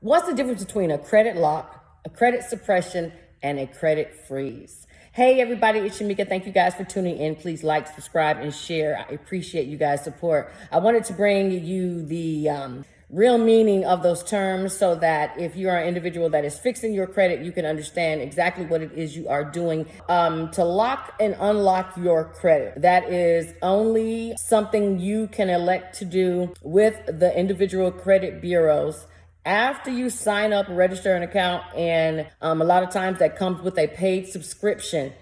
What's the difference between a credit lock, a credit suppression, and a credit freeze? Hey everybody, it's Shamika. Thank you guys for tuning in. Please like, subscribe, and share. I appreciate you guys' support. I wanted to bring you the real meaning of those terms so that if you are an individual that is fixing your credit, you can understand exactly what it is you are doing to lock and unlock your credit. That is only something you can elect to do with the individual credit bureaus after you sign up, register an account, and a lot of times that comes with a paid subscription.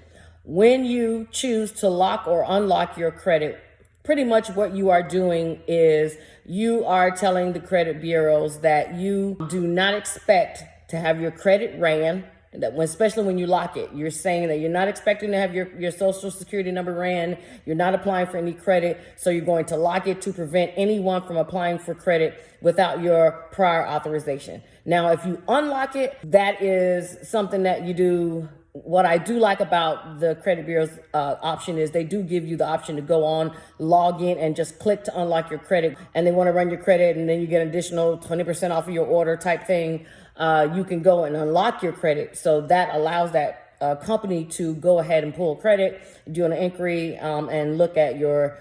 When you choose to lock or unlock your credit, pretty much what you are doing is you are telling the credit bureaus that you do not expect to have your credit ran. Especially when you lock it, you're saying that you're not expecting to have your social security number ran. You're not applying for any credit. So you're going to lock it to prevent anyone from applying for credit without your prior authorization. Now, if you unlock it, that is something that you do. What I do like about the credit bureau's option is they do give you the option to go on, log in, and just click to unlock your credit. And they want to run your credit, and then you get an additional 20% off of your order type thing. You can go and unlock your credit. So that allows that company to go ahead and pull credit, do an inquiry, and look at your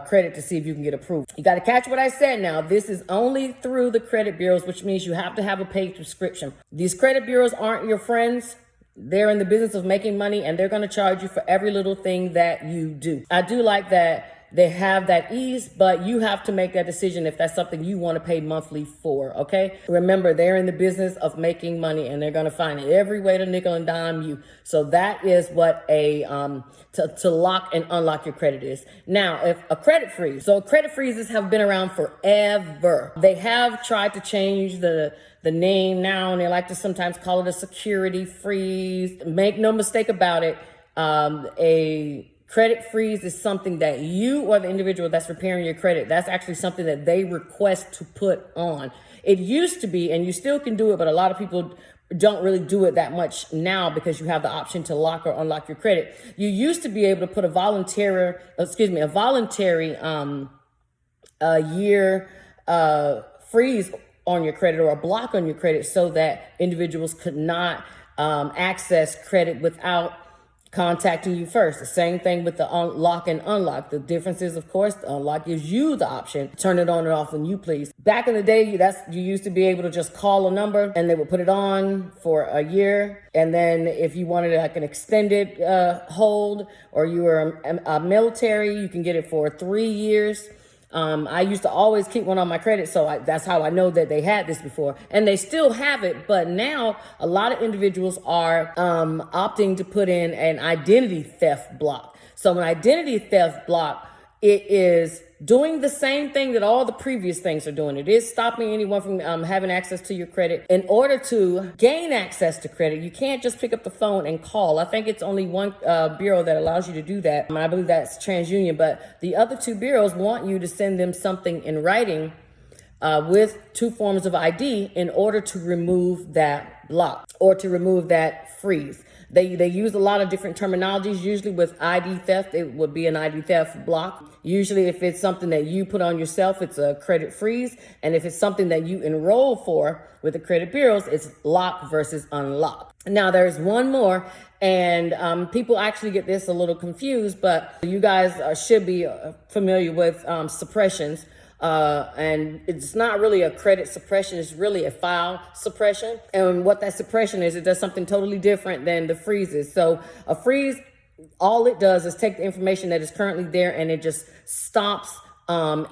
credit to see if you can get approved. You got to catch what I said now. This is only through the credit bureaus, which means you have to have a paid subscription. These credit bureaus aren't your friends. They're in the business of making money, and they're going to charge you for every little thing that you do. I do like that they have that ease, but you have to make that decision if that's something you want to pay monthly for, okay? Remember, they're in the business of making money, and they're going to find every way to nickel and dime you. So that is what to lock and unlock your credit is. Now, if a credit freeze, so credit freezes have been around forever. They have tried to change the name now, and they like to sometimes call it a security freeze. Make no mistake about it, a credit freeze is something that you or the individual that's repairing your credit, that's actually something that they request to put on. It used to be, and you still can do it, but a lot of people don't really do it that much now because you have the option to lock or unlock your credit. You used to be able to put a voluntary year freeze on your credit or a block on your credit so that individuals could not access credit without contacting you first. The same thing with the lock and unlock. The difference is, of course, the unlock gives you the option to turn it on and off when you please. Back in the day, you used to be able to just call a number and they would put it on for a year. And then if you wanted like an extended hold, or you were a military, you can get it for 3 years. I used to always keep one on my credit, so that's how I know that they had this before, and they still have it. But now a lot of individuals are opting to put in an identity theft block. So an identity theft block, it is doing the same thing that all the previous things are doing. It is stopping anyone from having access to your credit. In order to gain access to credit, you can't just pick up the phone and call. I think it's only one bureau that allows you to do that. And I believe that's TransUnion, but the other two bureaus want you to send them something in writing with 2 forms of ID in order to remove that block or to remove that freeze. They use a lot of different terminologies. Usually with ID theft, it would be an ID theft block. Usually if it's something that you put on yourself, it's a credit freeze. And if it's something that you enroll for with the credit bureaus, it's lock versus unlock. Now there's one more, and people actually get this a little confused, but you guys should be familiar with suppressions. And it's not really a credit suppression, it's really a file suppression. And what that suppression is, it does something totally different than the freezes. So a freeze, all it does is take the information that is currently there and it just stops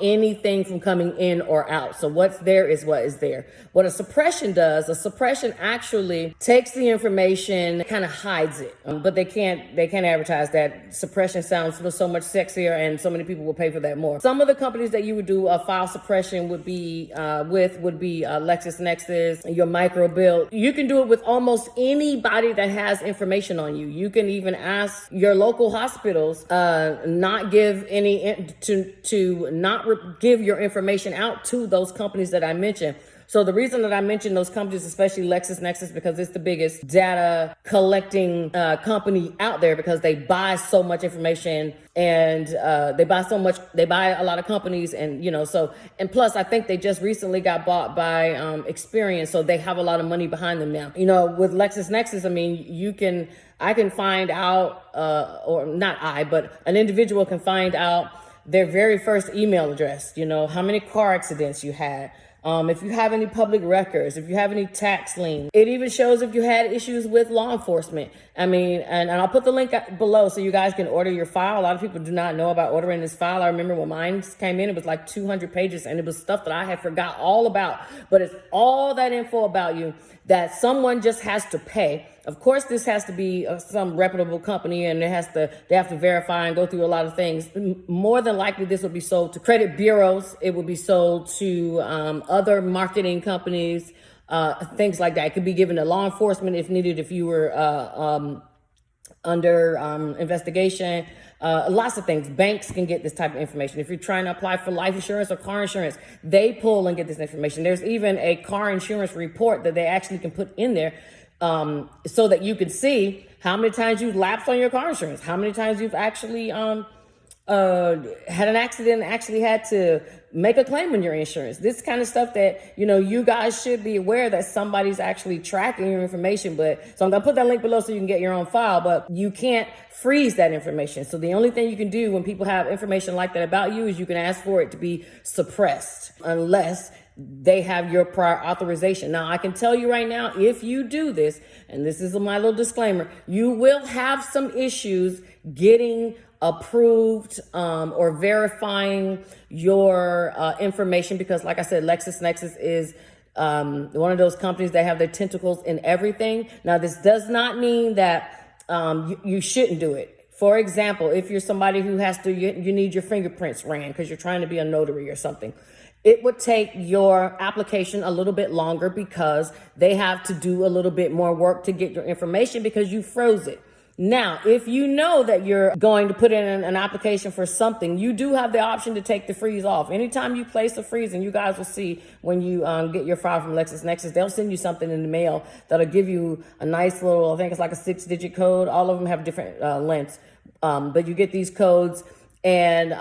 anything from coming in or out. So what's there is what is there. What a suppression does, a suppression actually takes the information, kind of hides it, but they can't advertise that. Suppression sounds so much sexier, and so many people will pay for that more. Some of the companies that you would do a file suppression would be LexisNexis, your Microbill. You can do it with almost anybody that has information on you. You can even ask your local hospitals not give any give your information out to those companies that I mentioned. So the reason that I mentioned those companies, especially LexisNexis, because it's the biggest data collecting company out there, because they buy so much information, and they buy a lot of companies, and and plus I think they just recently got bought by Experian, so they have a lot of money behind them now. With LexisNexis, I mean, I can find out, or not I, but an individual can find out their very first email address, how many car accidents you had, if you have any public records, if you have any tax liens. It even shows if you had issues with law enforcement. I mean, and I'll put the link below so you guys can order your file. A lot of people do not know about ordering this file. I remember when mine came in, it was like 200 pages, and it was stuff that I had forgot all about. But it's all that info about you that someone just has to pay. Of course, this has to be some reputable company, and they have to verify and go through a lot of things. More than likely, this will be sold to credit bureaus. It will be sold to other marketing companies, things like that. It could be given to law enforcement if needed, if you were under investigation. Lots of things. Banks can get this type of information. If you're trying to apply for life insurance or car insurance, they pull and get this information. There's even a car insurance report that they actually can put in there, so that you can see how many times you've lapsed on your car insurance, how many times you've actually had an accident and actually had to make a claim on your insurance. This kind of stuff that, you guys should be aware that somebody's actually tracking your information. So I'm going to put that link below so you can get your own file, but you can't freeze that information. So the only thing you can do when people have information like that about you is you can ask for it to be suppressed, unless they have your prior authorization. Now, I can tell you right now, if you do this, and this is my little disclaimer, you will have some issues getting approved or verifying your information, because like I said, LexisNexis is one of those companies that have their tentacles in everything. Now, this does not mean that you shouldn't do it. For example, if you're somebody who you need your fingerprints ran because you're trying to be a notary or something, it would take your application a little bit longer because they have to do a little bit more work to get your information because you froze it. Now, if you know that you're going to put in an application for something, you do have the option to take the freeze off. Anytime you place a freeze, and you guys will see when you get your file from LexisNexis, they'll send you something in the mail that'll give you a nice little, I think it's like a 6-digit code. All of them have different lengths, but you get these codes, and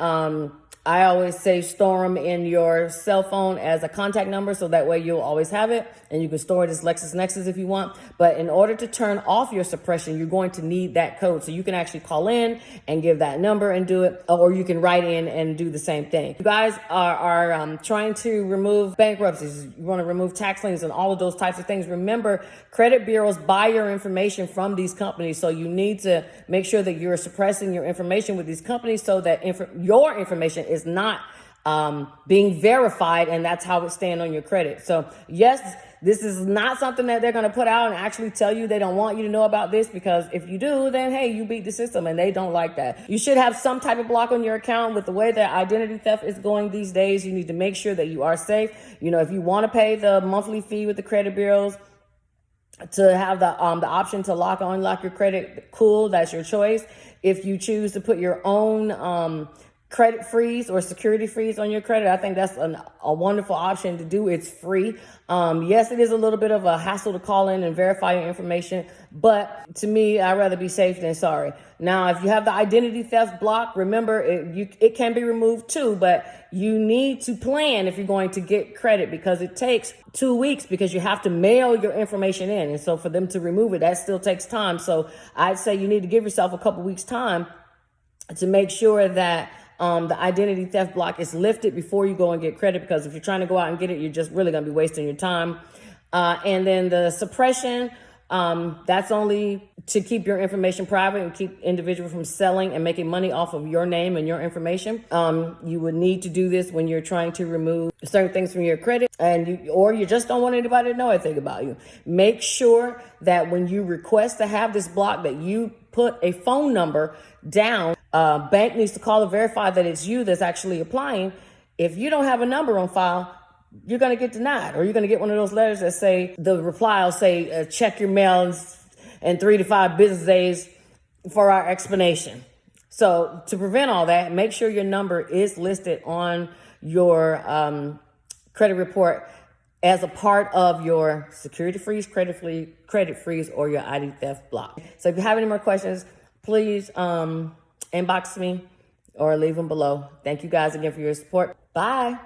I always say store them in your cell phone as a contact number, so that way you'll always have it, and you can store it as LexisNexis if you want. But in order to turn off your suppression, you're going to need that code. So you can actually call in and give that number and do it, or you can write in and do the same thing. You guys are trying to remove bankruptcies. You want to remove tax liens and all of those types of things. Remember, credit bureaus buy your information from these companies. So you need to make sure that you're suppressing your information with these companies so that your information is not being verified, and that's how it's staying on your credit. So yes, this is not something that they're going to put out and actually tell you. They don't want you to know about this, because if you do, then hey, you beat the system, and they don't like that. You should have some type of block on your account. With the way that identity theft is going these days, you need to make sure that you are safe. If you want to pay the monthly fee with the credit bureaus to have the option to lock or unlock your credit, cool, that's your choice. If you choose to put your own credit freeze or security freeze on your credit, I think that's a wonderful option to do. It's free. Yes, it is a little bit of a hassle to call in and verify your information, but to me, I'd rather be safe than sorry. Now, if you have the identity theft block, remember it can be removed too, but you need to plan if you're going to get credit, because it takes 2 weeks, because you have to mail your information in. And so for them to remove it, that still takes time. So I'd say you need to give yourself a couple weeks time to make sure that the identity theft block is lifted before you go and get credit, because if you're trying to go out and get it, you're just really going to be wasting your time. And then the suppression, that's only to keep your information private and keep individuals from selling and making money off of your name and your information. You would need to do this when you're trying to remove certain things from your credit, or you just don't want anybody to know anything about you. Make sure that when you request to have this block, that you put a phone number down. Bank needs to call to verify that it's you that's actually applying. If you don't have a number on file, you're going to get denied, or you're going to get one of those letters that say, the reply will say, check your mail in 3 to 5 business days for our explanation. So to prevent all that, make sure your number is listed on your credit report as a part of your security freeze, credit freeze, or your ID theft block. So if you have any more questions, please inbox me or leave them below. Thank you guys again for your support. Bye.